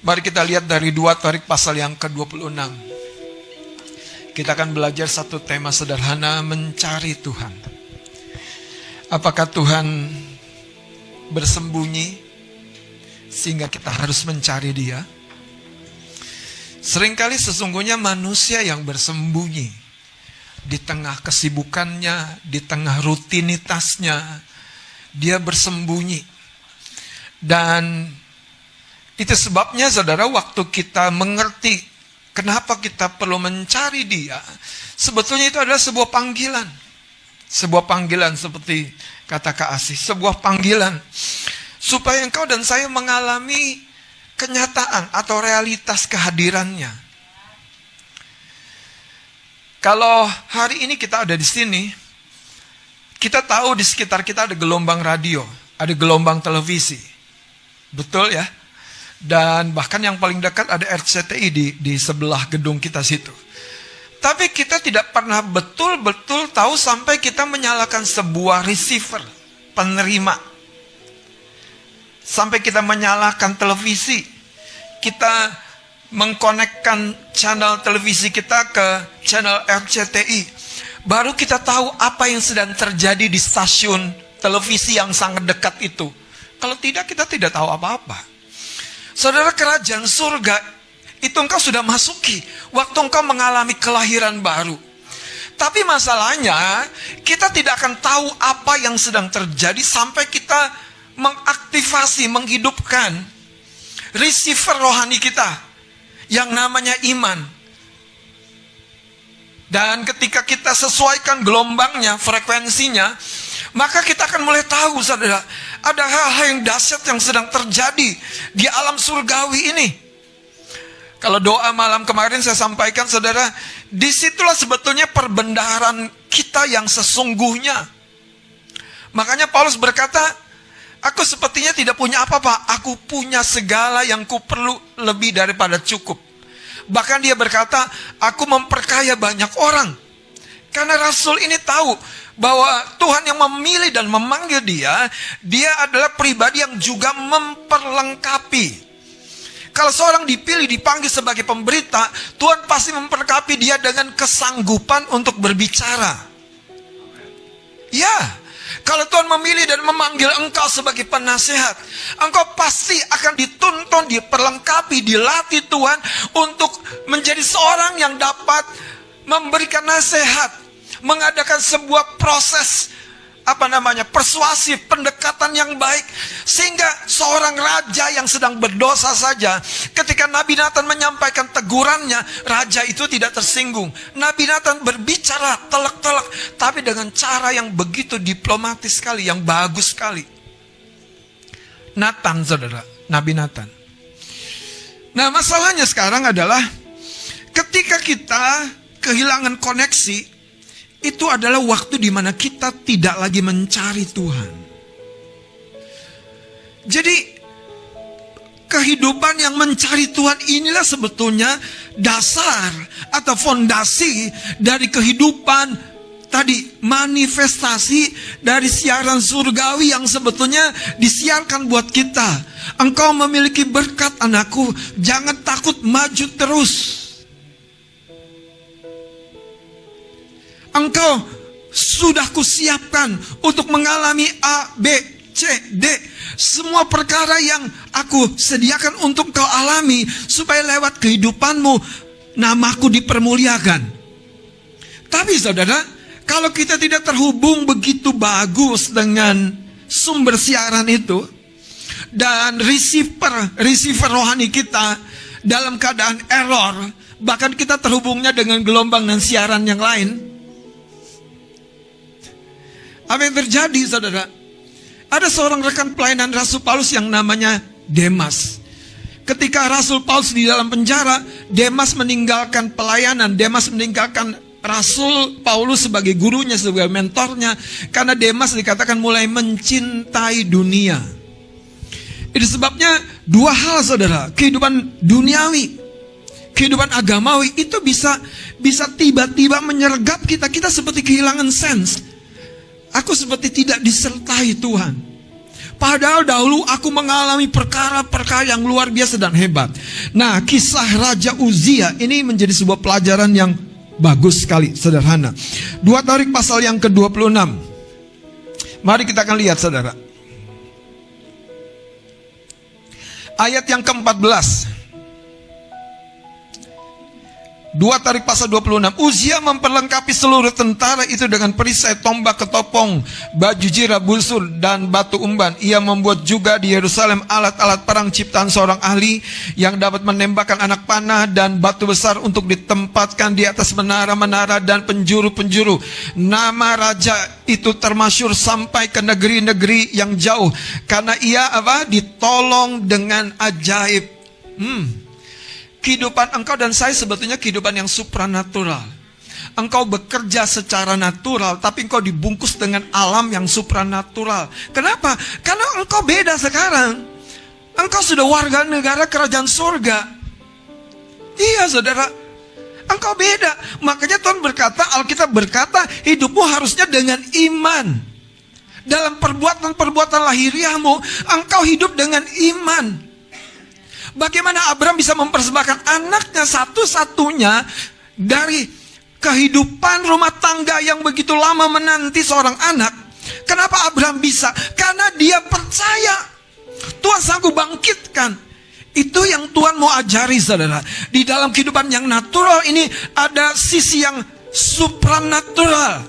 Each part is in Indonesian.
Mari kita lihat dari 2 Tarik pasal yang ke-26. Kita akan belajar satu tema sederhana, mencari Tuhan. Apakah Tuhan bersembunyi sehingga kita harus mencari Dia? Seringkali sesungguhnya manusia yang bersembunyi di tengah kesibukannya, di tengah rutinitasnya, dia bersembunyi. Dan itu sebabnya saudara, waktu kita mengerti kenapa kita perlu mencari Dia, sebetulnya itu adalah sebuah panggilan. Sebuah panggilan seperti kata Kak Asih, sebuah panggilan supaya engkau dan saya mengalami kenyataan atau realitas kehadirannya. Kalau hari ini kita ada di sini, kita tahu di sekitar kita ada gelombang radio, ada gelombang televisi. Betul ya? Dan bahkan yang paling dekat ada RCTI di sebelah gedung kita situ. Tapi kita tidak pernah betul-betul tahu sampai kita menyalakan sebuah receiver, penerima. Sampai kita menyalakan televisi, kita mengkonekkan channel televisi kita ke channel RCTI. Baru kita tahu apa yang sedang terjadi di stasiun televisi yang sangat dekat itu. Kalau tidak, kita tidak tahu apa-apa. Saudara, kerajaan surga itu engkau sudah masuki waktu engkau mengalami kelahiran baru. Tapi masalahnya, kita tidak akan tahu apa yang sedang terjadi sampai kita mengaktifasi, menghidupkan receiver rohani kita yang namanya iman. Dan ketika kita sesuaikan gelombangnya, frekuensinya, maka kita akan mulai tahu, saudara, ada hal-hal yang dahsyat yang sedang terjadi di alam surgawi ini. Kalau doa malam kemarin saya sampaikan, saudara, disitulah sebetulnya perbendaharaan kita yang sesungguhnya. Makanya Paulus berkata, aku sepertinya tidak punya apa-apa, aku punya segala yang kuperlu lebih daripada cukup. Bahkan dia berkata, aku memperkaya banyak orang. Karena Rasul ini tahu bahwa Tuhan yang memilih dan memanggil dia adalah pribadi yang juga memperlengkapi. Kalau seorang dipilih, dipanggil sebagai pemberita, Tuhan pasti memperlengkapi dia dengan kesanggupan untuk berbicara. Ya, kalau Tuhan memilih dan memanggil engkau sebagai penasehat, engkau pasti akan dituntun, diperlengkapi, dilatih Tuhan untuk menjadi seorang yang dapat memberikan nasihat, mengadakan sebuah proses persuasif, pendekatan yang baik, sehingga seorang raja yang sedang berdosa saja, ketika Nabi Nathan menyampaikan tegurannya, raja itu tidak tersinggung. Nabi Nathan berbicara telak-telak, tapi dengan cara yang begitu diplomatis sekali, yang bagus sekali. Nathan, saudara, Nabi Nathan. Nah, masalahnya sekarang adalah ketika kita kehilangan koneksi, itu adalah waktu di mana kita tidak lagi mencari Tuhan. Jadi, kehidupan yang mencari Tuhan inilah sebetulnya dasar atau fondasi dari kehidupan tadi, manifestasi dari siaran surgawi yang sebetulnya disiarkan buat kita. Engkau memiliki berkat, anakku, jangan takut, maju terus. Engkau sudah kusiapkan untuk mengalami A, B, C, D. Semua perkara yang aku sediakan untuk kau alami, supaya lewat kehidupanmu namaku dipermuliakan. Tapi saudara, kalau kita tidak terhubung begitu bagus dengan sumber siaran itu, dan receiver rohani kita dalam keadaan error, bahkan kita terhubungnya dengan gelombang dan siaran yang lain, apa yang terjadi, saudara? Ada seorang rekan pelayanan Rasul Paulus yang namanya Demas. Ketika Rasul Paulus di dalam penjara, Demas meninggalkan pelayanan. Demas meninggalkan Rasul Paulus sebagai gurunya, sebagai mentornya. Karena Demas dikatakan mulai mencintai dunia. Itu sebabnya dua hal, saudara. Kehidupan duniawi, kehidupan agamawi itu bisa tiba-tiba menyergap kita. Kita seperti kehilangan sense. Aku seperti tidak disertai Tuhan. Padahal dahulu aku mengalami perkara-perkara yang luar biasa dan hebat. Nah, kisah Raja Uzia ini menjadi sebuah pelajaran yang bagus sekali, sederhana. 2 Tawarik pasal yang ke-26. Mari kita akan lihat, saudara. Ayat yang ke-14. 2 Tawarik pasal 26. Uzia memperlengkapi seluruh tentara itu dengan perisai, tombak, ketopong, baju jira, busur, dan batu umban. Ia membuat juga di Yerusalem alat-alat perang ciptaan seorang ahli yang dapat menembakkan anak panah dan batu besar untuk ditempatkan di atas menara-menara dan penjuru-penjuru. Nama raja itu termasyhur sampai ke negeri-negeri yang jauh karena ia ditolong dengan ajaib. Kehidupan engkau dan saya sebetulnya kehidupan yang supranatural. Engkau bekerja secara natural, tapi engkau dibungkus dengan alam yang supranatural. Kenapa? Karena engkau beda sekarang. Engkau sudah warga negara kerajaan surga. Iya, saudara. Engkau beda. Makanya Tuhan berkata, Alkitab berkata, hidupmu harusnya dengan iman. Dalam perbuatan-perbuatan lahiriahmu, engkau hidup dengan iman. Bagaimana Abraham bisa mempersembahkan anaknya satu-satunya dari kehidupan rumah tangga yang begitu lama menanti seorang anak? Kenapa Abraham bisa? Karena dia percaya Tuhan sanggup bangkitkan. Itu yang Tuhan mau ajari, saudara. Di dalam kehidupan yang natural ini ada sisi yang supranatural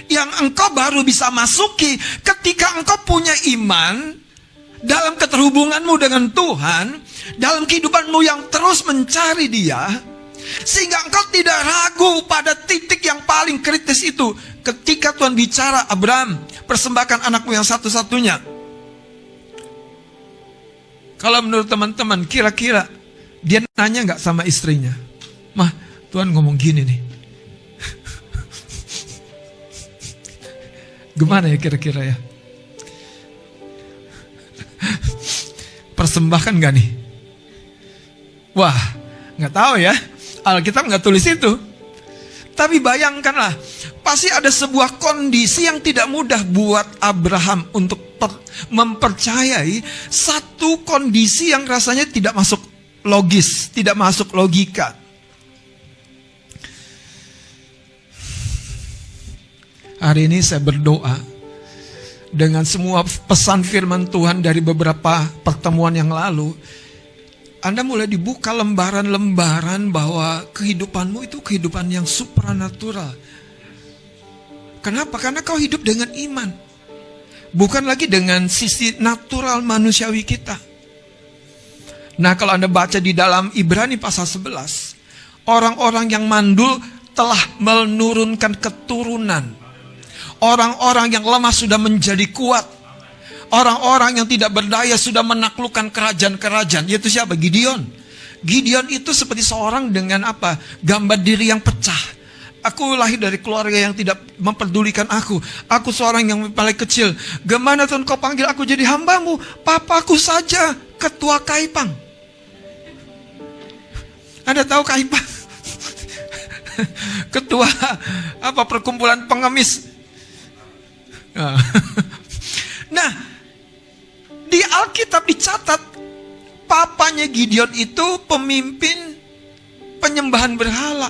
yang engkau baru bisa masuki ketika engkau punya iman dalam keterhubunganmu dengan Tuhan, dalam kehidupanmu yang terus mencari Dia, sehingga engkau tidak ragu pada titik yang paling kritis itu. Ketika Tuhan bicara, Abraham, persembahkan anakmu yang satu-satunya. Kalau menurut teman-teman, kira-kira dia nanya gak sama istrinya? Mah, Tuhan ngomong gini nih. Gimana ya kira-kira ya? Persembahkan gak nih? Wah, gak tahu ya. Alkitab gak tulis itu. Tapi bayangkanlah, pasti ada sebuah kondisi yang tidak mudah buat Abraham untuk mempercayai satu kondisi yang rasanya tidak masuk logis, tidak masuk logika. Hari ini saya berdoa dengan semua pesan firman Tuhan dari beberapa pertemuan yang lalu, Anda mulai dibuka lembaran-lembaran bahwa kehidupanmu itu kehidupan yang supranatural. Kenapa? Karena kau hidup dengan iman, bukan lagi dengan sisi natural manusiawi kita. Nah, kalau Anda baca di dalam Ibrani pasal 11, orang-orang yang mandul telah menurunkan keturunan. Orang-orang yang lemah sudah menjadi kuat. Orang-orang yang tidak berdaya sudah menaklukkan kerajaan-kerajaan. Yaitu siapa? Gideon. Gideon itu seperti seorang dengan apa? Gambar diri yang pecah. Aku lahir dari keluarga yang tidak memperdulikan aku. Aku seorang yang paling kecil. Gimana Tuhan kau panggil aku jadi hambamu? Papaku saja ketua Kaipang. Anda tahu Kaipang? Ketua apa perkumpulan pengemis. Nah, di Alkitab dicatat papanya Gideon itu pemimpin penyembahan berhala.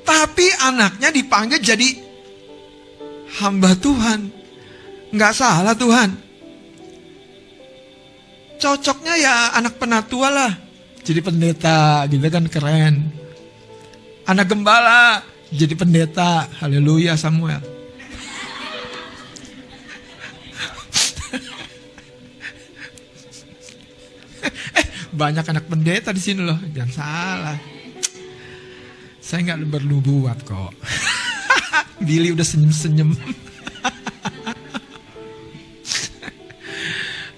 Tapi anaknya dipanggil jadi hamba Tuhan. Nggak salah Tuhan. Cocoknya ya anak penatua lah. Jadi pendeta gitu kan, keren. Anak gembala jadi pendeta. Haleluya Samuel. Banyak anak pendeta di sini loh, jangan salah. Saya nggak bernubuat kok. Billy udah senyum-senyum.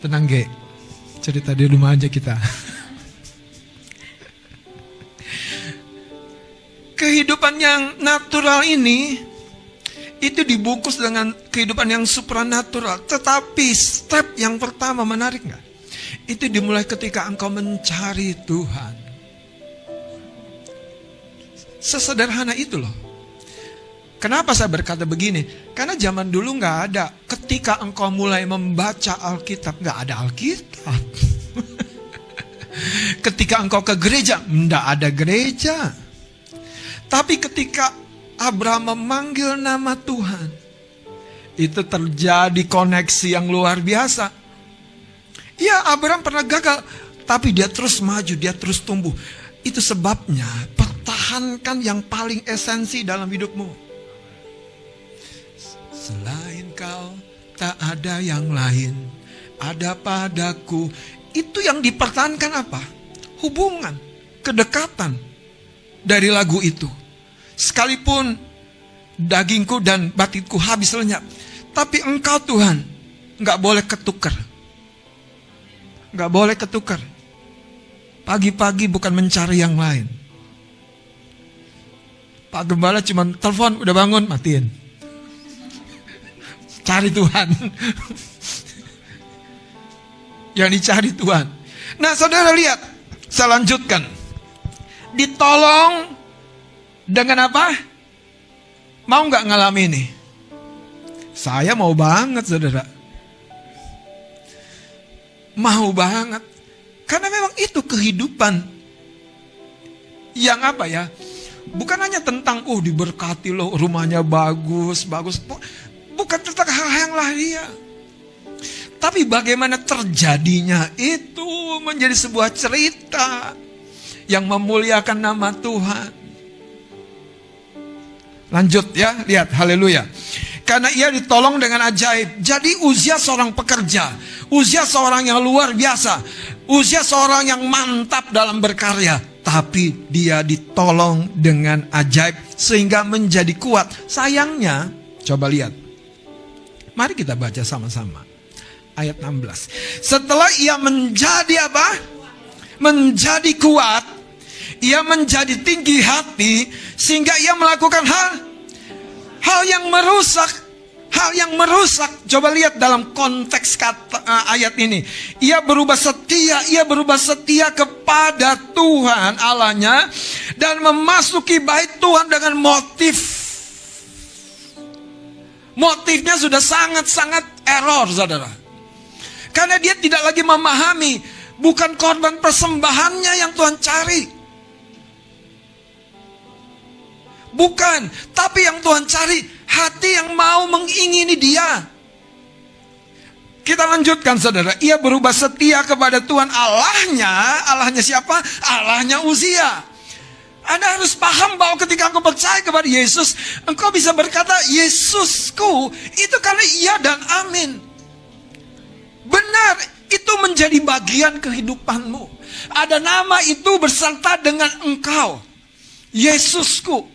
Tenang Ge, cerita di rumah aja kita. Kehidupan yang natural ini itu dibungkus dengan kehidupan yang supranatural. Tetapi step yang pertama menarik nggak? Itu dimulai ketika engkau mencari Tuhan. Sesederhana itu loh. Kenapa saya berkata begini? Karena zaman dulu nggak ada. Ketika engkau mulai membaca Alkitab, nggak ada Alkitab. Ketika engkau ke gereja, nggak ada gereja. Tapi ketika Abraham memanggil nama Tuhan, itu terjadi koneksi yang luar biasa. Ya, Abraham pernah gagal, tapi dia terus maju, dia terus tumbuh. Itu sebabnya pertahankan yang paling esensi dalam hidupmu. Selain kau tak ada yang lain, ada padaku. Itu yang dipertahankan apa? Hubungan, kedekatan dari lagu itu. Sekalipun dagingku dan batinku habis lenyap, tapi engkau Tuhan gak boleh ketukar. Gak boleh ketukar. Pagi-pagi bukan mencari yang lain. Pak Gembala cuma telepon, udah bangun, matiin. Cari Tuhan. Yang dicari Tuhan. Nah, saudara lihat, saya lanjutkan. Ditolong dengan apa? Mau gak ngalami ini? Saya mau banget, saudara. Mau banget. Karena memang itu kehidupan yang apa ya? Bukan hanya tentang diberkati loh, rumahnya bagus. Bukan tentang hal yang lahiriah. Tapi bagaimana terjadinya itu menjadi sebuah cerita yang memuliakan nama Tuhan. Lanjut ya, lihat, haleluya. Karena ia ditolong dengan ajaib. Jadi Uzia seorang pekerja. Uzia seorang yang luar biasa. Uzia seorang yang mantap dalam berkarya. Tapi dia ditolong dengan ajaib sehingga menjadi kuat. Sayangnya, coba lihat. Mari kita baca sama-sama. Ayat 16. Setelah ia menjadi apa? Menjadi kuat. Ia menjadi tinggi hati. Sehingga ia melakukan hal yang merusak. Hal yang merusak. Coba lihat dalam konteks ayat ini. Ia berubah setia kepada Tuhan Allahnya. Dan memasuki bait Tuhan dengan motif. Motifnya sudah sangat-sangat error, saudara. Karena dia tidak lagi memahami. Bukan korban persembahannya yang Tuhan cari. Bukan. Tapi yang Tuhan cari, hati yang mau mengingini dia. Kita lanjutkan, saudara. Ia berubah setia kepada Tuhan Allahnya. Allahnya siapa? Allahnya Uzia. Anda harus paham bahwa ketika engkau percaya kepada Yesus, engkau bisa berkata, Yesusku, itu karena iya dan amin. Benar, itu menjadi bagian kehidupanmu. Ada nama itu berserta dengan engkau, Yesusku.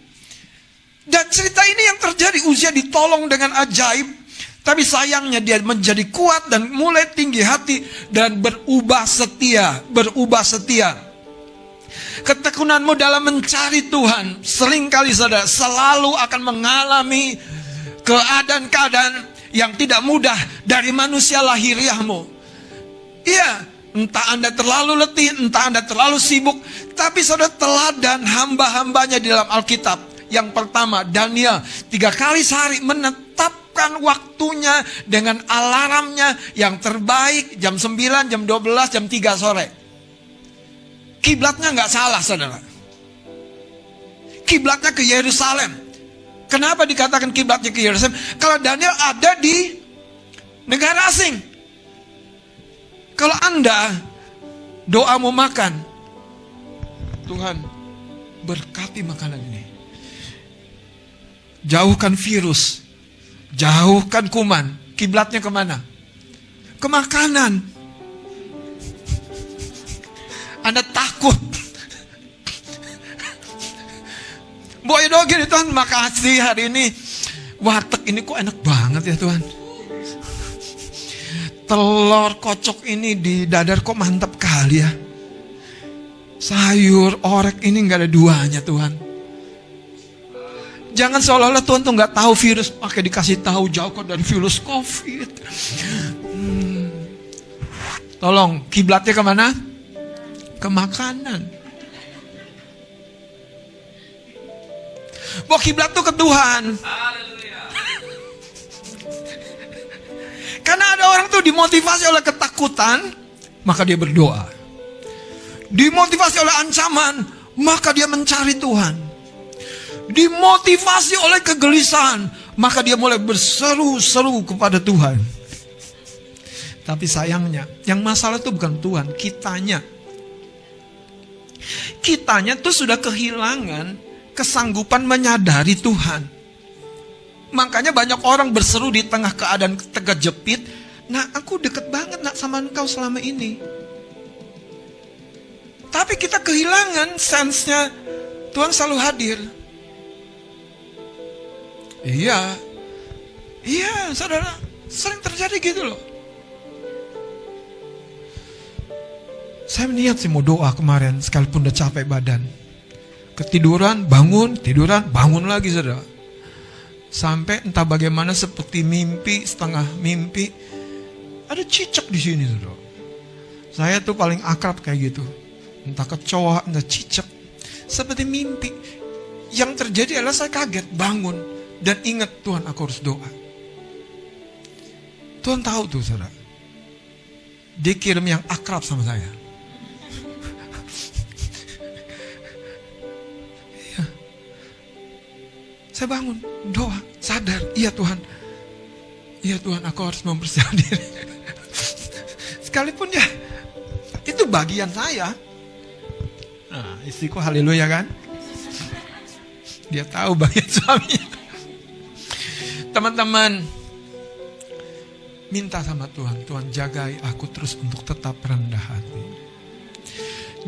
Dan cerita ini yang terjadi, Uzia ditolong dengan ajaib. Tapi sayangnya dia menjadi kuat dan mulai tinggi hati dan berubah setia. Ketekunanmu dalam mencari Tuhan seringkali, saudara, selalu akan mengalami keadaan-keadaan yang tidak mudah dari manusia lahiriahmu. Iya, entah Anda terlalu letih, entah Anda terlalu sibuk. Tapi saudara, teladan hamba-hambanya di dalam Alkitab. Yang pertama, Daniel 3 kali sehari menetapkan waktunya dengan alarmnya yang terbaik, jam 9, jam 12, jam 3 sore. Kiblatnya nggak salah, saudara. Kiblatnya ke Yerusalem. Kenapa dikatakan kiblatnya ke Yerusalem? Kalau Daniel ada di negara asing. Kalau Anda doa mau makan, Tuhan berkati makanan ini. Jauhkan virus, jauhkan kuman. Kiblatnya kemana? Ke makanan. Anda takut. Boy gini, Tuhan, makasih hari ini warteg ini kok enak banget ya Tuhan. Telur kocok ini di dadar kok mantap kali ya. Sayur orek ini gak ada duanya Tuhan. Jangan seolah-olah Tuhan tuh gak tahu virus, pakai dikasih tahu jauhkan dari virus COVID. Tolong, kiblatnya kemana? Ke makanan. Bahwa kiblat itu ke Tuhan. Karena ada orang tuh dimotivasi oleh ketakutan, maka dia berdoa. Dimotivasi oleh ancaman, maka dia mencari Tuhan. Dimotivasi oleh kegelisahan, maka dia mulai berseru-seru kepada Tuhan. Tapi sayangnya, yang masalah itu bukan Tuhan, kitanya. Kitanya tuh sudah kehilangan kesanggupan menyadari Tuhan. Makanya banyak orang berseru di tengah keadaan terjepit, "Nah, aku deket banget nak sama engkau selama ini." Tapi kita kehilangan sense-nya Tuhan selalu hadir. Iya, saudara, sering terjadi gitu loh. Saya niat sih mau doa kemarin, sekalipun udah capek badan. Ketiduran, bangun, tiduran, bangun lagi, saudara. Sampai entah bagaimana seperti mimpi, setengah mimpi, ada cicak di sini, saudara. Saya tuh paling akrab kayak gitu. Entah kecoa, entah cicak. Seperti mimpi. Yang terjadi adalah saya kaget, bangun. Dan ingat, Tuhan, aku harus doa. Tuhan tahu tuh, saudara. Dia kirim yang akrab sama saya. Iya. Saya bangun, doa, sadar. Iya Tuhan. Iya Tuhan, aku harus mempersiapkan diri. Sekalipun ya, itu bagian saya. Nah, istriku haleluya kan? Dia tahu bagian suaminya. Teman-teman, minta sama Tuhan, Tuhan jagai aku terus untuk tetap rendah hati.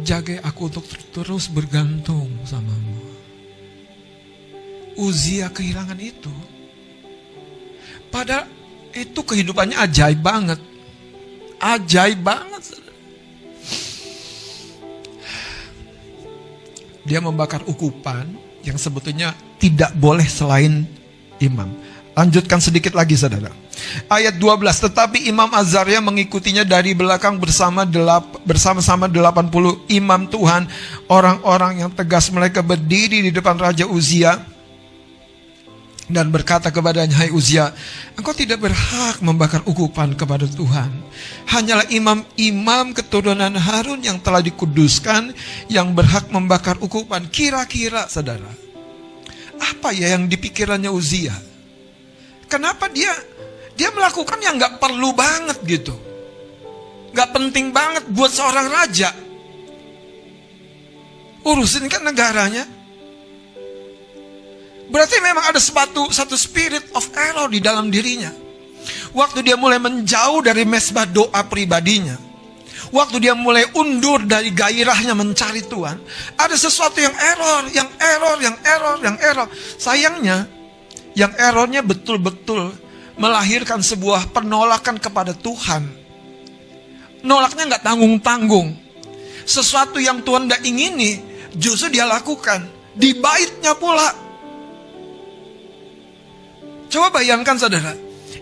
Jagai aku untuk terus bergantung sama-Mu. Uzia kehilangan itu. Padahal itu kehidupannya ajaib banget. Ajaib banget. Dia membakar ukupan yang sebetulnya tidak boleh selain imam. Lanjutkan sedikit lagi, saudara. Ayat 12, tetapi Imam Azaria mengikutinya dari belakang bersama-sama 80 imam Tuhan, orang-orang yang tegas. Mereka berdiri di depan Raja Uzia dan berkata kepadanya, "Hai Uzia, engkau tidak berhak membakar ukupan kepada Tuhan. Hanyalah imam-imam keturunan Harun yang telah dikuduskan yang berhak membakar ukupan." Kira-kira, saudara, apa ya yang dipikirannya Uzia? Kenapa dia melakukan yang gak perlu banget gitu, gak penting banget buat seorang raja. Urusin kan negaranya. Berarti memang ada satu spirit of error di dalam dirinya. Waktu dia mulai menjauh dari mesbah doa pribadinya, waktu dia mulai undur dari gairahnya mencari Tuhan, ada sesuatu yang error. Sayangnya, yang errornya betul-betul melahirkan sebuah penolakan kepada Tuhan. Nolaknya gak tanggung-tanggung. Sesuatu yang Tuhan gak ingini, justru dia lakukan. Di baitnya pula. Coba bayangkan, saudara.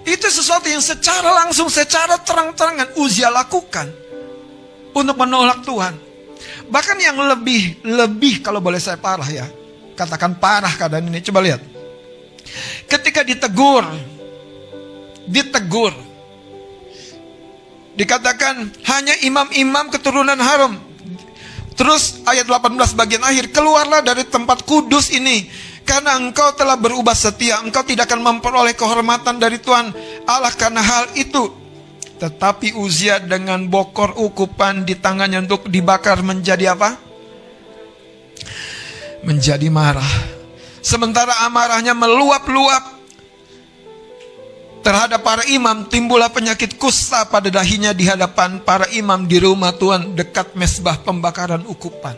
Itu sesuatu yang secara langsung, secara terang-terangan Uzia lakukan untuk menolak Tuhan. Bahkan yang lebih kalau boleh saya parah ya. Katakan parah keadaan ini. Coba lihat. Ketika ditegur, dikatakan hanya imam-imam keturunan Harun. Terus ayat 18 bagian akhir, keluarlah dari tempat kudus ini, karena engkau telah berubah setia. Engkau tidak akan memperoleh kehormatan dari Tuhan Allah karena hal itu. Tetapi Uzia dengan bokor ukupan di tangannya untuk dibakar menjadi apa? Menjadi marah. Sementara amarahnya meluap-luap terhadap para imam, timbullah penyakit kusta pada dahinya di hadapan para imam di rumah Tuhan dekat mesbah pembakaran ukupan.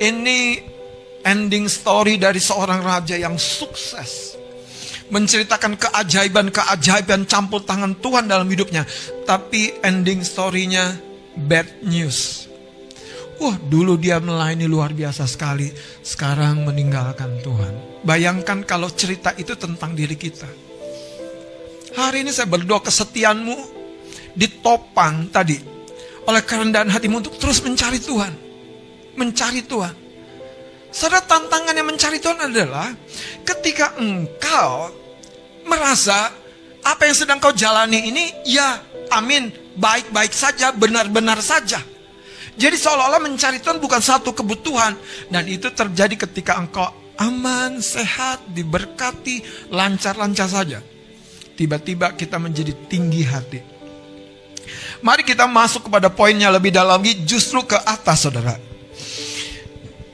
Ini ending story dari seorang raja yang sukses, menceritakan keajaiban campur tangan Tuhan dalam hidupnya. Tapi ending story-nya bad news. Wah, dulu dia melayani luar biasa sekali, sekarang meninggalkan Tuhan. Bayangkan kalau cerita itu tentang diri kita. Hari ini saya berdoa kesetiaanmu ditopang tadi oleh kerendahan hatimu untuk terus mencari Tuhan. Mencari Tuhan. Saudara, tantangan yang mencari Tuhan adalah ketika engkau merasa apa yang sedang kau jalani ini, ya amin, baik-baik saja, benar-benar saja. Jadi seolah-olah mencari Tuhan bukan satu kebutuhan. Dan itu terjadi ketika engkau aman, sehat, diberkati, lancar-lancar saja. Tiba-tiba kita menjadi tinggi hati. Mari kita masuk kepada poinnya lebih dalam lagi, justru ke atas, saudara.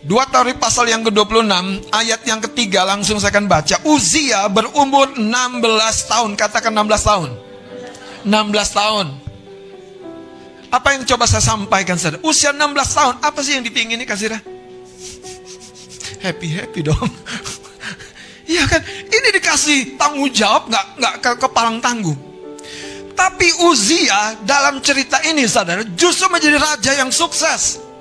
2 Tawarikh pasal yang ke-26, ayat yang ketiga, langsung saya akan baca. Uzia berumur 16 tahun, katakan 16 tahun. 16 tahun. Apa yang coba saya sampaikan, saudara? Usia 16 tahun, apa sih yang dipingini, kasirah? Happy dong. Iya kan? Ini dikasih tanggung jawab, nggak ke kepalang tanggung. Tapi Uzia dalam cerita ini, saudara, justru menjadi raja yang sukses.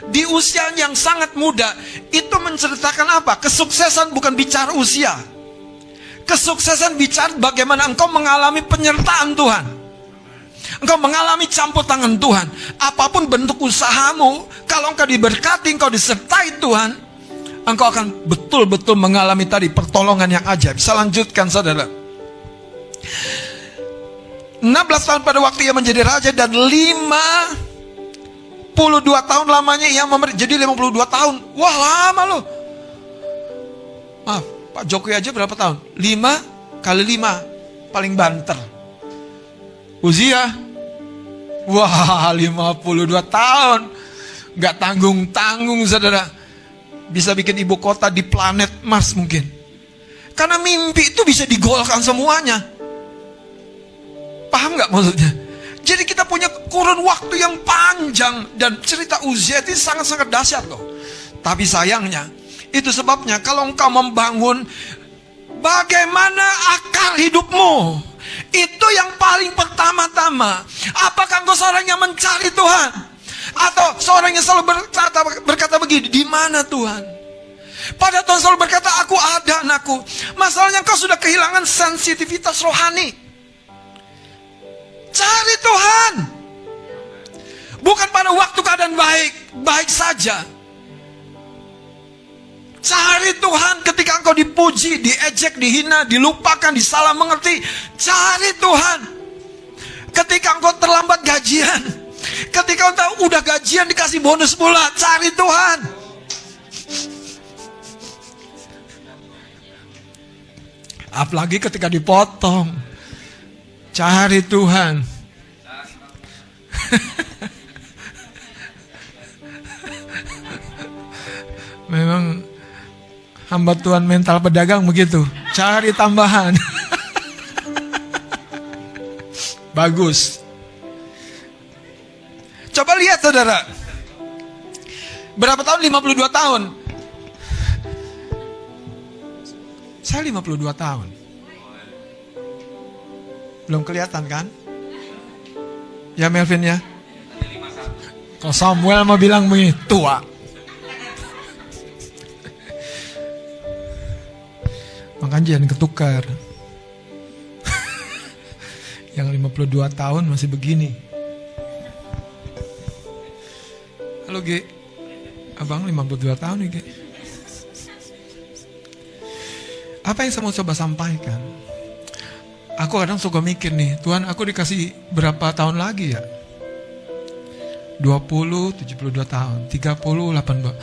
Di usia yang sangat muda, itu menceritakan apa? Kesuksesan bukan bicara usia. Kesuksesan bicara bagaimana engkau mengalami penyertaan Tuhan. Engkau mengalami campur tangan Tuhan. Apapun bentuk usahamu, kalau engkau diberkati, engkau disertai Tuhan, engkau akan betul-betul mengalami tadi pertolongan yang ajaib. Saya lanjutkan, saudara. 16 tahun pada waktu ia menjadi raja, dan 52 tahun lamanya ia jadi 52 tahun. Wah, lama loh. Maaf, Pak Jokowi aja berapa tahun? 5 kali 5 paling banter. Uzia, wah, 52 tahun. Gak tanggung-tanggung, saudara. Bisa bikin ibu kota di planet Mars mungkin. Karena mimpi itu bisa digolkan semuanya. Paham gak maksudnya? Jadi kita punya kurun waktu yang panjang. Dan cerita Uzia itu sangat-sangat dahsyat loh. Tapi sayangnya, itu sebabnya kalau engkau membangun bagaimana akar hidupmu, itu yang paling pertama-tama. Apakah engkau seorang yang mencari Tuhan? Atau seorang yang selalu berkata begini, di mana Tuhan? Pada Tuhan selalu berkata, aku ada, anakku. Masalahnya engkau sudah kehilangan sensitivitas rohani. Cari Tuhan. Bukan pada waktu keadaan baik saja. Cari Tuhan ketika engkau dipuji, diejek, dihina, dilupakan, disalah mengerti. Cari Tuhan ketika engkau terlambat gajian. Ketika engkau udah gajian dikasih bonus pula. Cari Tuhan. Apalagi ketika dipotong. Cari Tuhan. Memang hamba Tuhan mental pedagang begitu. Cari tambahan. Bagus. Coba lihat, saudara. Berapa tahun? 52 tahun. Saya 52 tahun. Belum kelihatan kan? Ya Melvin ya? Kalau Samuel mau bilang begini, tua. Makanya jangan ketukar. Yang 52 tahun masih begini. Halo G. Abang 52 tahun nih G. Apa yang saya mau coba sampaikan? Aku kadang suka mikir nih, Tuhan, aku dikasih berapa tahun lagi ya? 20, 72 tahun, 30, 82.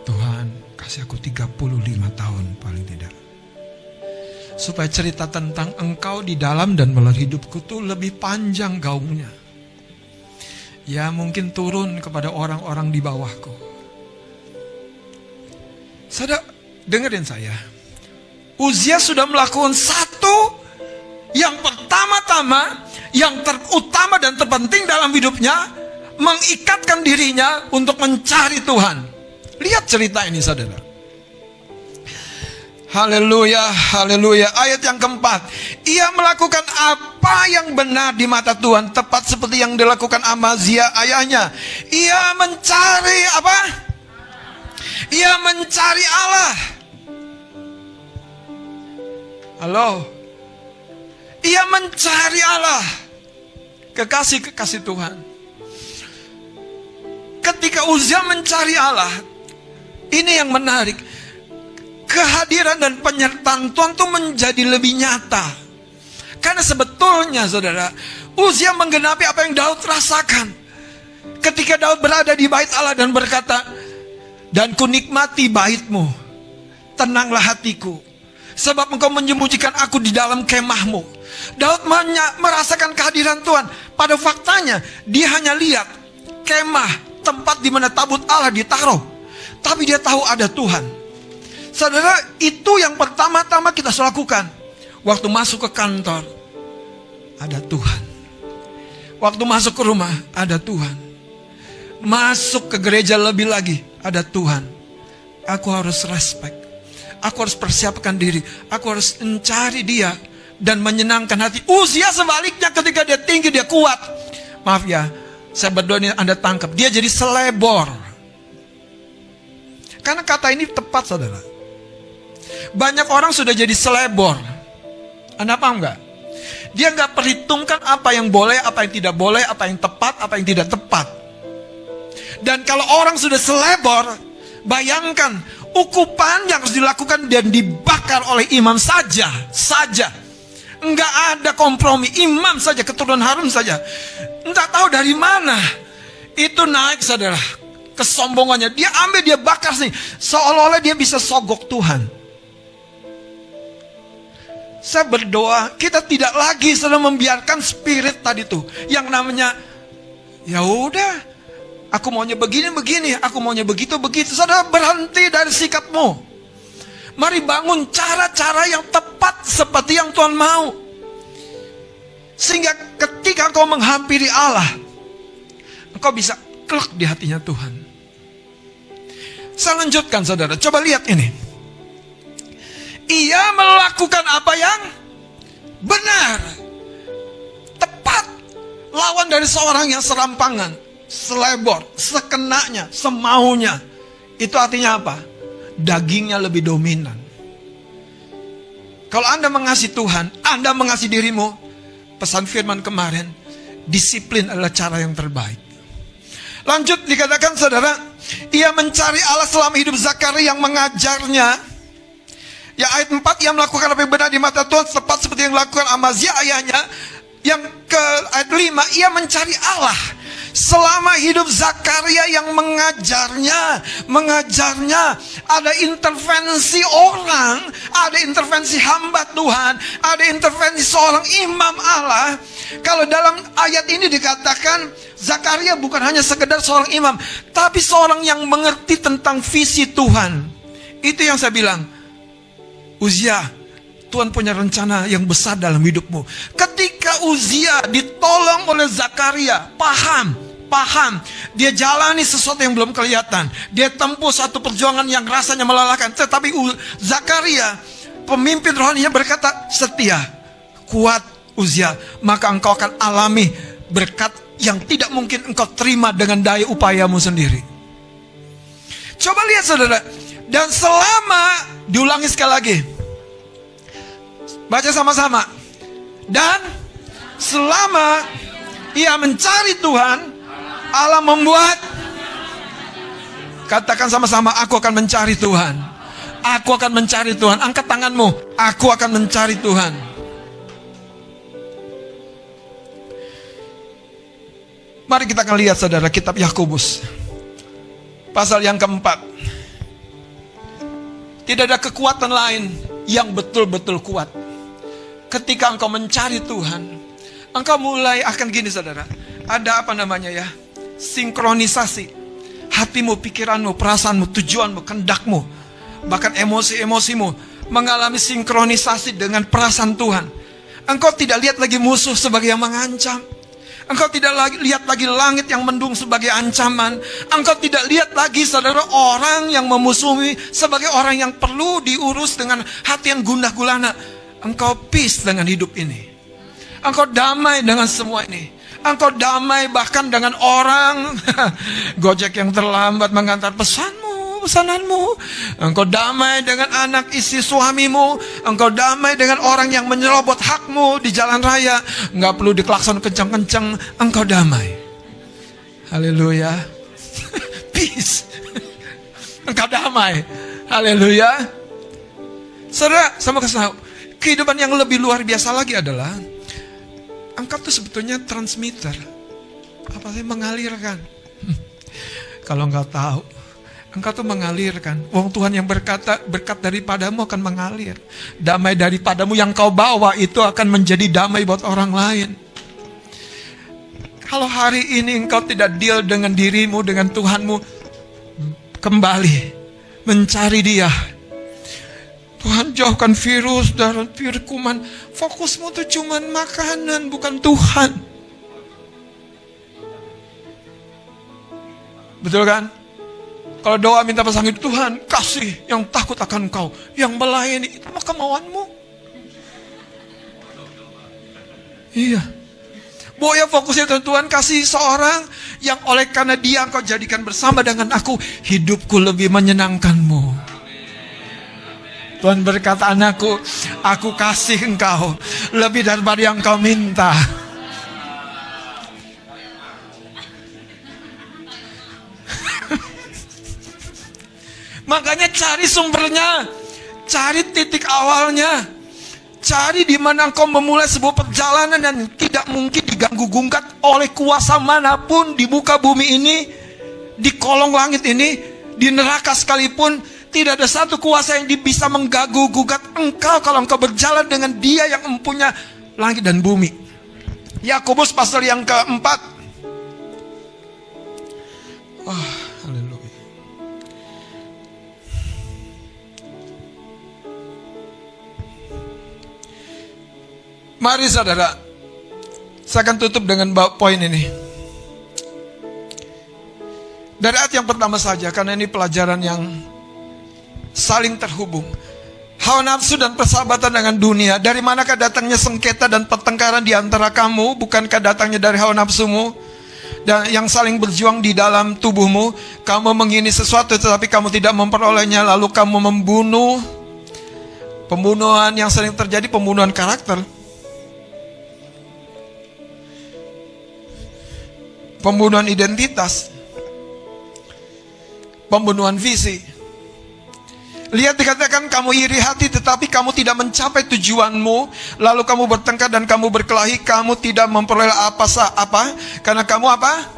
Tuhan, kasih aku 35 tahun paling tidak. Supaya cerita tentang engkau di dalam dan melalui hidupku tuh lebih panjang gaungnya. Ya mungkin turun kepada orang-orang di bawahku. Saudara, dengerin saya. Uzia sudah melakukan satu yang pertama-tama, yang terutama dan terpenting dalam hidupnya, mengikatkan dirinya untuk mencari Tuhan. Lihat cerita ini, saudara. Haleluya, haleluya. Ayat yang keempat, ia melakukan apa yang benar di mata Tuhan, tepat seperti yang dilakukan Amazia ayahnya. Ia mencari apa? Ia mencari Allah. Halo. Ia mencari Allah. Kekasih Tuhan. Ketika Uzia mencari Allah, Ini yang menarik. Kehadiran dan penyertaan Tuhan itu menjadi lebih nyata. Karena sebetulnya saudara, Uzia menggenapi apa yang Daud rasakan. Ketika Daud berada di bait Allah dan berkata, dan ku nikmati baitmu, tenanglah hatiku, sebab engkau menyembunyikan aku di dalam kemahmu. Daud merasakan kehadiran Tuhan. Pada faktanya, dia hanya lihat kemah, tempat di mana tabut Allah ditaruh. Tapi dia tahu ada Tuhan. Saudara, itu yang pertama-tama kita harus lakukan. Waktu masuk ke kantor, ada Tuhan. Waktu masuk ke rumah, ada Tuhan. Masuk ke gereja lebih lagi, ada Tuhan. Aku harus respect. Aku harus persiapkan diri. Aku harus mencari dia dan menyenangkan hati. Uzia sebaliknya, ketika dia tinggi, dia kuat. Maaf ya, saya berdoa ini Anda tangkap. Dia jadi selebor. Karena kata ini tepat, saudara. Banyak orang sudah jadi selebor. Anda paham nggak? Dia nggak perhitungkan apa yang boleh, apa yang tidak boleh, apa yang tepat, apa yang tidak tepat. Dan kalau orang sudah selebor, bayangkan ukupan yang harus dilakukan dan dibakar oleh imam saja. Enggak ada kompromi, imam saja, keturunan Harun saja. Enggak tahu dari mana itu naik, saudara, kesombongannya. Dia ambil, dia bakar sih, seolah-olah dia bisa sogok Tuhan. Saya berdoa kita tidak lagi selalu membiarkan spirit tadi tuh, yang namanya ya udah, aku maunya begini, aku maunya begitu. Saudara, berhenti dari sikapmu. Mari bangun cara-cara yang tepat seperti yang Tuhan mau. Sehingga ketika engkau menghampiri Allah, engkau bisa klek di hatinya Tuhan. Saya lanjutkan, saudara. Coba lihat ini. Ia melakukan apa yang benar, tepat. Lawan dari seorang yang serampangan, selebor, sekenanya, semaunya. Itu artinya apa? Dagingnya lebih dominan. Kalau Anda mengasihi Tuhan, Anda mengasihi dirimu, pesan firman kemarin, disiplin adalah cara yang terbaik. Lanjut dikatakan, saudara, ia mencari Allah selama hidup Zakaria yang mengajarnya. Ya, ayat 4, ia melakukan apa yang benar di mata Tuhan, tepat seperti yang dilakukan Amazia ayahnya. Yang ke ayat 5, ia mencari Allah selama hidup Zakaria yang mengajarnya. Ada intervensi orang, ada intervensi hamba Tuhan, ada intervensi seorang imam Allah. Kalau dalam ayat ini dikatakan Zakaria bukan hanya sekedar seorang imam, tapi seorang yang mengerti tentang visi Tuhan. Itu yang saya bilang, Uzia, Tuhan punya rencana yang besar dalam hidupmu. Ketika Uzia ditolong oleh Zakaria, paham, dia jalani sesuatu yang belum kelihatan. Dia tempuh satu perjuangan yang rasanya melelahkan. Tetapi Zakaria, pemimpin rohaninya, berkata, setia, kuat Uzia, maka engkau akan alami berkat yang tidak mungkin engkau terima dengan daya upayamu sendiri. Coba lihat, saudara. Dan selama, diulangi sekali lagi, baca sama-sama. Dan selama ia mencari Tuhan, Allah membuat, katakan sama-sama, aku akan mencari Tuhan. Aku akan mencari Tuhan. Angkat tanganmu, aku akan mencari Tuhan. Mari kita akan lihat, saudara, kitab Yakobus pasal yang keempat. Tidak ada kekuatan lain yang betul-betul kuat. Ketika engkau mencari Tuhan, engkau mulai akan gini, saudara. Ada apa namanya ya? Sinkronisasi. Hatimu, pikiranmu, perasaanmu, tujuanmu, kendakmu, bahkan emosi-emosimu mengalami sinkronisasi dengan perasaan Tuhan. Engkau tidak lihat lagi musuh sebagai yang mengancam. Engkau tidak lihat lagi langit yang mendung sebagai ancaman. Engkau tidak lihat lagi, saudara, orang yang memusuhi sebagai orang yang perlu diurus dengan hati yang gundah gulana. Engkau peace dengan hidup ini. Engkau damai dengan semua ini. Engkau damai bahkan dengan orang Gojek yang terlambat mengantar pesananmu. Engkau damai dengan anak istri suamimu. Engkau damai dengan orang yang menyerobot hakmu di jalan raya. Enggak perlu diklakson kencang-kencang. Engkau damai. Haleluya. Peace. engkau damai. Haleluya. Saudara, sama kasih tahu, kehidupan yang lebih luar biasa lagi adalah engkau tuh sebetulnya transmitter. Apa sih? Mengalirkan. Kalau engkau tahu, engkau tuh mengalirkan. Wong Tuhan yang berkata, berkat daripadamu akan mengalir. Damai daripadamu yang kau bawa itu akan menjadi damai buat orang lain. Kalau hari ini engkau tidak deal dengan dirimu, dengan Tuhanmu, kembali mencari Dia. Tuhan jauhkan virus dan virus kuman. Fokusmu tuh cuman makanan, bukan Tuhan. Betul kan? Kalau doa minta pasang hidup, Tuhan kasih yang takut akan Engkau, yang melayani, itu mah kemauanmu. Iya. Boya fokusnya Tuhan kasih seorang yang oleh karena Dia Engkau jadikan bersama dengan aku, hidupku lebih menyenangkanmu. Tuhan berkata, anakku, aku kasih engkau lebih daripada yang kau minta. Makanya cari sumbernya, cari titik awalnya, cari di mana engkau memulai sebuah perjalanan dan tidak mungkin diganggu gugat oleh kuasa manapun di muka bumi ini, di kolong langit ini, di neraka sekalipun. Tidak ada satu kuasa yang bisa mengganggu gugat engkau kalau engkau berjalan dengan Dia yang mempunyai langit dan bumi. Yakobus pasal yang keempat. Wah, haleluya. Mari saudara, saya akan tutup dengan poin ini. Dari ayat yang pertama saja, karena ini pelajaran yang saling terhubung. Hawa nafsu dan persahabatan dengan dunia. Dari manakah datangnya sengketa dan pertengkaran di antara kamu? Bukankah datangnya dari hawa nafsumu dan yang saling berjuang di dalam tubuhmu? Kamu mengingini sesuatu tetapi kamu tidak memperolehnya, lalu kamu membunuh. Pembunuhan yang sering terjadi, pembunuhan karakter, pembunuhan identitas, pembunuhan visi. Lihat dikatakan kamu iri hati tetapi kamu tidak mencapai tujuanmu. Lalu kamu bertengkar dan kamu berkelahi. Kamu tidak memperoleh apa? Karena kamu apa?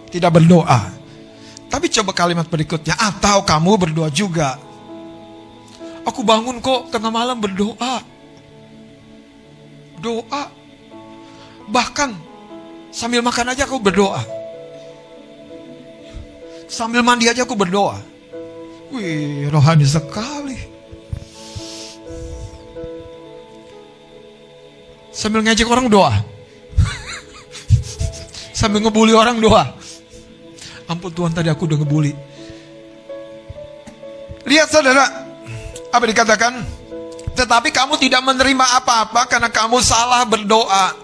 Tidak berdoa. Tapi coba kalimat berikutnya. Atau kamu berdoa juga. Aku bangun kok tengah malam berdoa. Doa. Bahkan sambil makan aja aku berdoa. Sambil mandi aja aku berdoa. Wih, rohani sekali. Sambil ngejek orang doa. Sambil ngebully orang doa. Ampun Tuhan, tadi aku udah ngebully. Lihat saudara, apa dikatakan? Tetapi kamu tidak menerima apa-apa karena kamu salah berdoa.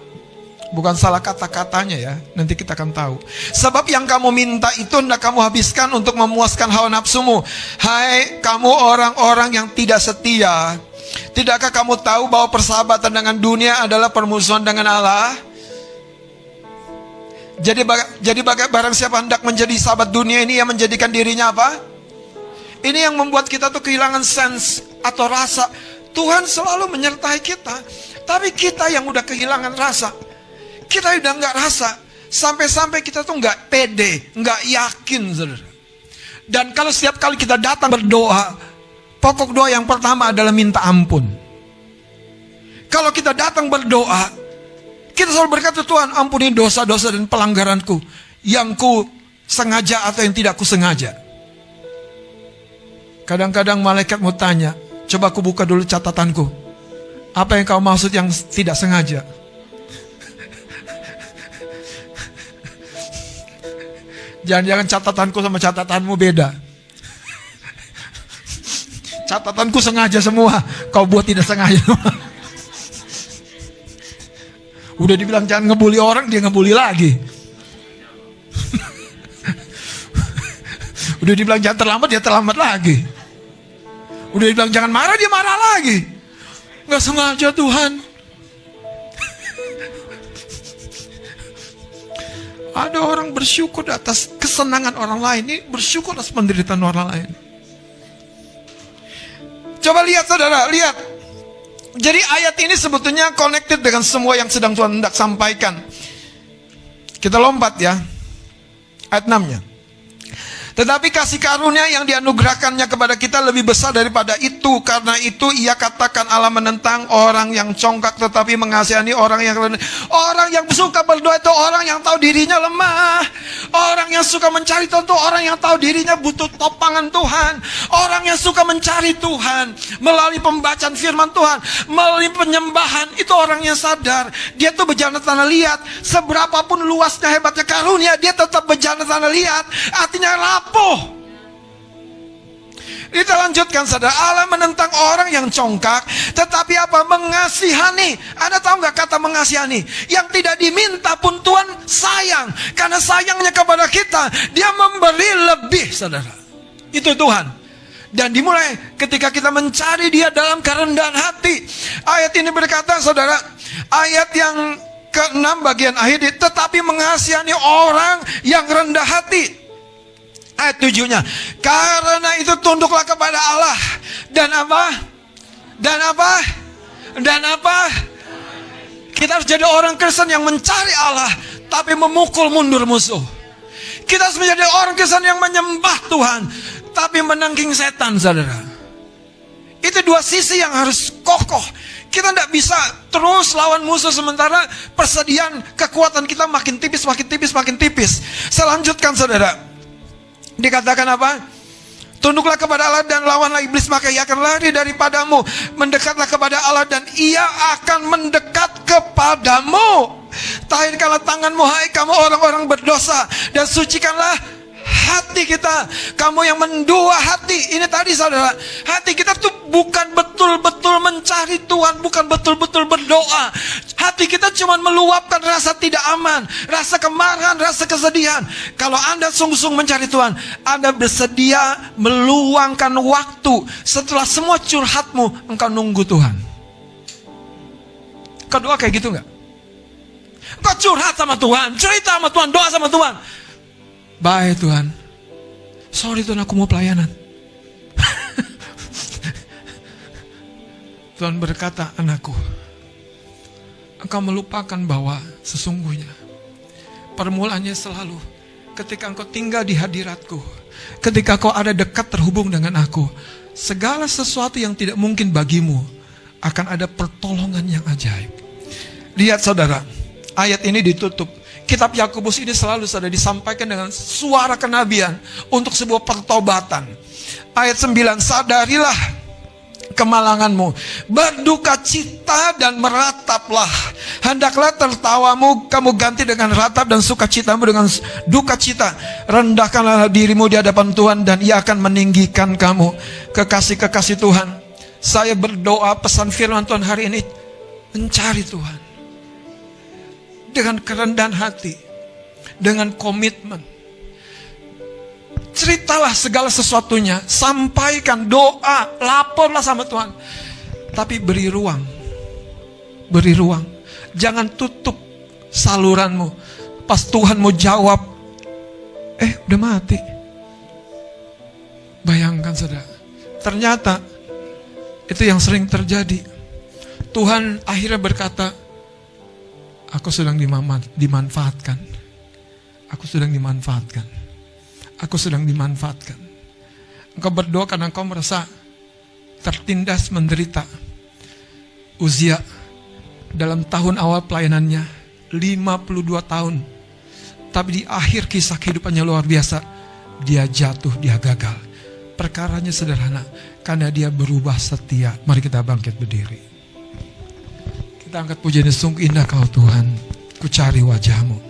Bukan salah kata-katanya ya, nanti kita akan tahu. Sebab yang kamu minta itu hendak kamu habiskan untuk memuaskan hawa nafsumu. Hai kamu orang-orang yang tidak setia, tidakkah kamu tahu bahwa persahabatan dengan dunia adalah permusuhan dengan Allah? Jadi barang siapa hendak menjadi sahabat dunia ini, yang menjadikan dirinya apa? Ini yang membuat kita tuh kehilangan sense atau rasa. Tuhan selalu menyertai kita, tapi kita yang udah kehilangan rasa. Kita udah nggak rasa, sampai-sampai kita tuh nggak pede, nggak yakin, saudara. Dan kalau setiap kali kita datang berdoa, pokok doa yang pertama adalah minta ampun. Kalau kita datang berdoa, kita selalu berkata, Tuhan ampuni dosa-dosa dan pelanggaranku, yang ku sengaja atau yang tidak ku sengaja. Kadang-kadang malaikat mau tanya, coba aku buka dulu catatanku. Apa yang kau maksud yang tidak sengaja? Jangan-jangan catatanku sama catatanmu beda. Catatanku sengaja semua, kau buat tidak sengaja. Udah dibilang jangan ngebully orang, dia ngebully lagi. Udah dibilang jangan terlambat, dia terlambat lagi. Udah dibilang jangan marah, dia marah lagi. Gak sengaja Tuhan. Ada orang bersyukur atas kesenangan orang lain. Ini bersyukur atas penderitaan orang lain. Coba lihat saudara, lihat. Jadi ayat ini sebetulnya connected dengan semua yang sedang Tuhan hendak sampaikan. Kita lompat ya. Ayat 6-nya. Tetapi kasih karunia yang dianugerahkannya kepada kita lebih besar daripada itu. Karena itu ia katakan Allah menentang orang yang congkak tetapi mengasihani orang yang rendah. Orang yang suka berdoa itu orang yang tahu dirinya lemah. Orang yang suka mencari Tuhan itu orang yang tahu dirinya butuh topangan Tuhan. Orang yang suka mencari Tuhan melalui pembacaan firman Tuhan, melalui penyembahan, itu orang yang sadar. Dia tuh berjalan tanah liat. Seberapapun luasnya hebatnya karunia, dia tetap berjalan tanah liat. Artinya rapuh. Kita lanjutkan saudara. Allah menentang orang yang congkak, tetapi apa? Mengasihani. Anda tahu nggak kata mengasihani? Yang tidak diminta pun Tuhan sayang. Karena sayangnya kepada kita, Dia memberi lebih saudara. Itu Tuhan. Dan dimulai ketika kita mencari Dia dalam kerendahan hati. Ayat ini berkata saudara, ayat yang ke-6 bagian akhir, tetapi mengasihani orang yang rendah hati. Ayat 7-nya, karena itu tunduklah kepada Allah. Dan apa? Dan apa? Dan apa? Kita harus jadi orang Kristen yang mencari Allah, tapi memukul mundur musuh. Kita harus menjadi orang Kristen yang menyembah Tuhan, tapi menangking setan, saudara. Itu dua sisi yang harus kokoh. Kita tidak bisa terus lawan musuh sementara persediaan kekuatan kita makin tipis, makin tipis, makin tipis. Saya lanjutkan, saudara. Dikatakan apa? Tunduklah kepada Allah dan lawanlah iblis, maka ia akan lari daripadamu. Mendekatlah kepada Allah dan ia akan mendekat kepadamu. Tahirkanlah tanganmu, hai kamu orang-orang berdosa, dan sucikanlah hati kita, kamu yang mendua hati. Ini tadi saudara, hati kita tuh bukan betul-betul mencari Tuhan, bukan betul-betul berdoa. Hati kita cuma meluapkan rasa tidak aman, rasa kemarahan, rasa kesedihan. Kalau Anda sungguh-sungguh mencari Tuhan, Anda bersedia meluangkan waktu. Setelah semua curhatmu, engkau nunggu Tuhan. Kau doa kayak gitu gak? Kau curhat sama Tuhan, cerita sama Tuhan, doa sama Tuhan. Baik Tuhan, sorry Tuhan, aku mau pelayanan. Tuhan berkata, anakku, engkau melupakan bahwa sesungguhnya permulaannya selalu ketika engkau tinggal di hadiratku, ketika kau ada dekat terhubung dengan aku, segala sesuatu yang tidak mungkin bagimu akan ada pertolongan yang ajaib. Lihat saudara, ayat ini ditutup. Kitab Yakobus ini selalu sudah disampaikan dengan suara kenabian untuk sebuah pertobatan. Ayat 9, sadarilah kemalanganmu, berduka cita dan merataplah. Hendaklah tertawamu kamu ganti dengan ratap dan sukacitamu dengan duka cita. Rendahkanlah dirimu di hadapan Tuhan dan Ia akan meninggikan kamu. Kekasih-kekasih Tuhan, saya berdoa pesan firman Tuhan hari ini, mencari Tuhan dengan kerendahan hati, dengan komitmen. Ceritalah segala sesuatunya, sampaikan doa, laporlah sama Tuhan. Tapi beri ruang. Beri ruang. Jangan tutup saluranmu. Pas Tuhan mau jawab, udah mati. Bayangkan saudara, ternyata itu yang sering terjadi. Tuhan akhirnya berkata, aku sedang dimanfaatkan. Aku sedang dimanfaatkan. Aku sedang dimanfaatkan. Engkau berdoa karena engkau merasa tertindas, menderita. Uzia dalam tahun awal pelayanannya 52 tahun. Tapi di akhir kisah kehidupannya luar biasa. Dia jatuh, dia gagal. Perkaranya sederhana, karena dia berubah setia. Mari kita bangkit berdiri. Kita angkat pujian, sungguh indah Kau Tuhan, ku cari wajah-Mu.